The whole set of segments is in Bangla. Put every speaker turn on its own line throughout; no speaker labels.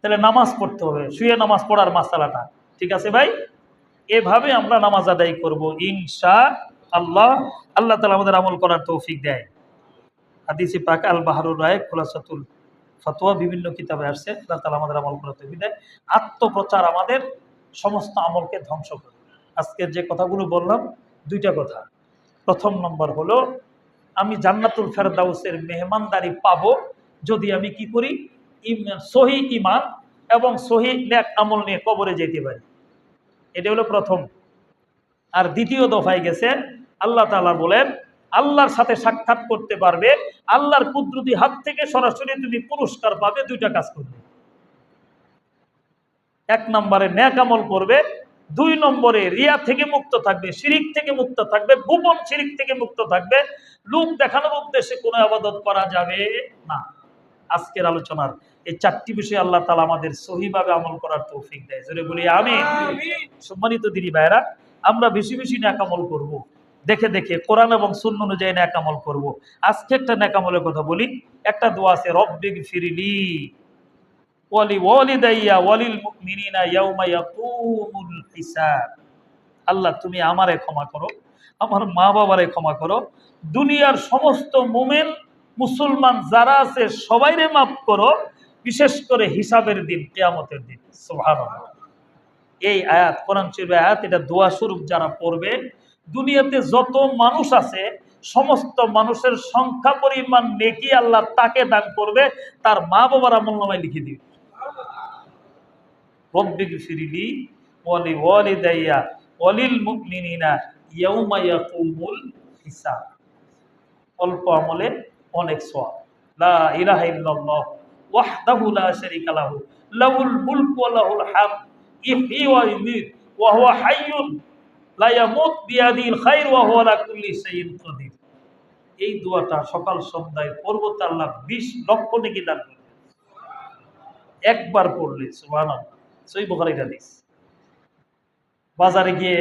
তাহলে নামাজ পড়তে হবে, শুয়ে নামাজ পড়ার মাসালাটা ঠিক আছে ভাই। এভাবে আমরা নামাজ আদায় করব ইনশাআল্লাহ। আল্লাহ তাআলা আমাদের আমল করার তৌফিক দেয়। হাদিসে পাক আল বাহরুর রায়ে খুলাসাতুল ফতোয়া বিভিন্ন কিতাবে আসছে, আল্লাহ তাআলা আমাদের আমল করার তৌফিক দেয়। আত্মপ্রচার আমাদের সমস্ত আমলকে ধ্বংস করে। আজকের যে কথাগুলো বললাম, দুইটা কথা। প্রথম নম্বর হলো, আমি জান্নাতুল ফেরদাউসের মেহমানদারি পাবো যদি আমি কি করি, সহি ঈমান এবং সহি নেক আমল নিয়ে কবরে যেতে পারি। এটা হলো প্রথম। আর দ্বিতীয় দফায় গেছে, আল্লাহ তাআলা বলেন আল্লাহর সাথে সাক্ষাৎ করতে পারবে, আল্লাহর কুদরতি হাত থেকে সরাসরি তুমি পুরস্কার পাবে। দুইটা কাজ করবে, এক নম্বরে নেক আমল করবে, দুই নম্বরে রিয়া থেকে মুক্ত থাকবে, শিরিক থেকে মুক্ত থাকবে, গোপন শিরিক থেকে মুক্ত থাকবে। লোক দেখানোর উদ্দেশ্যে কোনো ইবাদত করা যাবে না। আজকের আলোচনার এই চারটি বিষয় আল্লাহ তাআলা আমাদের সহিভাবে আমল করার তৌফিক দেয়। জোরে বলি আমিন। সম্মানিত দিনী ভাইরা, আমরা বেশি বেশি নেক আমল করব, দেখে দেখে কোরআন এবং সুন্নাহ অনুযায়ী নেক আমল করব। আজকে একটা নেক আমলের কথা বলি। একটা দোয়া আছে, রব্বিগফিরলি ওয়ালি ওয়ালিদাইয়া ওয়ালিল মুমিনিনা ইয়াউমা ইয়াকুমুল হিসাব। আল্লাহ তুমি আমারে ক্ষমা করো, আমার মা বাবারে ক্ষমা করো, দুনিয়ার সমস্ত মুমিন মুসলমান যারা আছে সবাইরে মাফ করো, বিশেষ করে হিসাবের দিন, কিয়ামতের দিন। সুবহানাল্লাহ। এই আয়াত, কোরআন শরীফের আয়াত, এটা দোয়া স্বরূপ যারা পড়বে, দুনিয়াতে যত মানুষ আছে সমস্ত মানুষের সংখ্যা পরিমাণ নেকি আল্লাহ তাকে দান করবে, তার মা বাবার আমলনামায় লিখে দিবে। রব্বিগফিরলি ওয়ালি ওয়ালিদাইয়া ওয়ালিল মুমিনিনা ইয়াউমা ইয়াকুমুল হিসাব। অল্প আমলে অনেক সওয়াব। লা ইলাহা ইল্লাল্লাহ ওয়াহদাহু লা শারীকা লাহু লাহুল মুলকু ওয়া লাহুল হামদ ইহয়ি ওয়া ইউমীত ওয়া হুয়া হাইয়্যুন লা ইয়ামুত বিয়াদিল খায়র ওয়া হুয়া আলা কুল্লি শাইইন কাদির। এই দোয়াটা সকাল সন্ধ্যায় পড়বো, তা আল্লাহ 20 লক্ষ নেকি দান করবে একবার পড়লে। সুবহানাল্লাহ। সহিহ বুখারীর হাদিস। বাজারে গিয়ে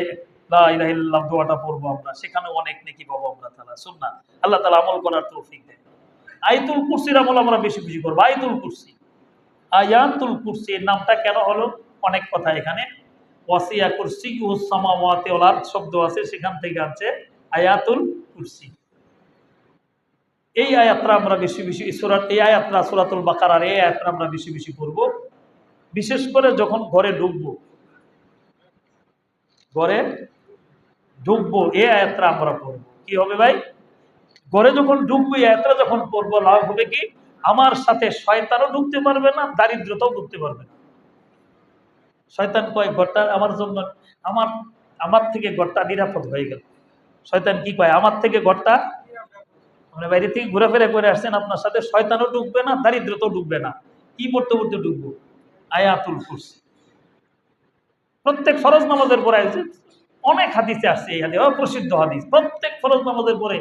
লা ইলাহা ইল্লাল্লাহ দোয়াটা পড়বো আমরা, সেখানে অনেক নেকি পাবো আমরা। তাআলা সুন্নাহ, আল্লাহ তাআলা আমল করার তৌফিক দেন। আয়াতুল কুরসির আমল আমরা বেশি বেশি করব। আয়াতুল কুরসি, আয়াতুল কুরসি এর নামটা কেন হলো, অনেক কথা এখানে। ওয়াসিয়া কুরসিয়ুস সামাওয়াতি ওয়াল আরদ শব্দ আছে, সেখান থেকে আছে আয়াতুল কুরসি। এই আয়াতটা আমরা বেশি বেশি এই আয়াতটা সূরাতুল বাকারার এই আয়াতটা আমরা বেশি বেশি করব। বিশেষ করে যখন ঘরে ঢুকবো, এই আয়াতটা আমরা পড়বো। কি হবে ভাই? ঘরে যখন ঢুকবো, এই আয়াতটা যখন পড়বো, লাভ হবে কি, আমার সাথে শয়তানও ঢুকতে পারবে না, দারিদ্রতাও ঢুকতে পারবে না। শয়তান কয় ঘরটা আমার জন্য, আমার থেকে ঘরটা নিরাপদ হয়ে গেল। শয়তান কি কয়, আমার থেকে ঘরটা, মানে বাইরে থেকে ঘোরাফেরা করে আসছেন, আপনার সাথে শয়তানও ঢুকবে না, দারিদ্রতাও ঢুকবে না। কি পড়তে পড়তে ঢুকবো? আয়াতুল কুরসি। প্রত্যেক ফরজ নামাজের পরে আছে, অনেক হাদিসে আসছে এই হাদিস, প্রসিদ্ধ হাদিস। প্রত্যেক ফরজ নামাজের পরে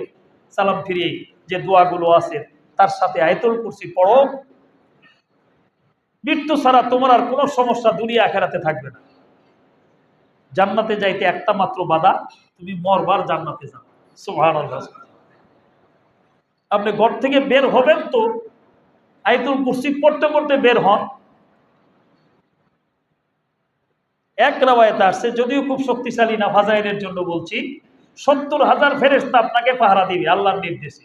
সালাম ফিরিয়ে যে দোয়াগুলো আছে তার সাথে আয়াতুল কুরসি পড়ো। মৃত্যু ছাড়া তোমার আর কোনো সমস্যা দুনিয়া আখিরাতে থাকবে না। জান্নাতে যাইতে একটা মাত্র বাধা, তুমি মরবার জান্নাতে যাও। সুবহানাল্লাহ। আপনি ঘর থেকে বের হবেন তো আয়াতুল কুরসি পড়তে পড়তে বের হন। এক রাওয়ায়াতে আসছে, যদিও খুব শক্তিশালী না, ফাজাইলের জন্য বলছি, 70,000 ফেরেশতা আপনাকে পাহারা দিবে আল্লাহর নির্দেশে।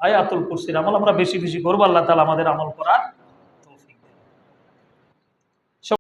আয়াতুল কুরসির আমল আমরা বেশি বেশি করবো, আল্লাহ তাআলা আমাদের আমল করার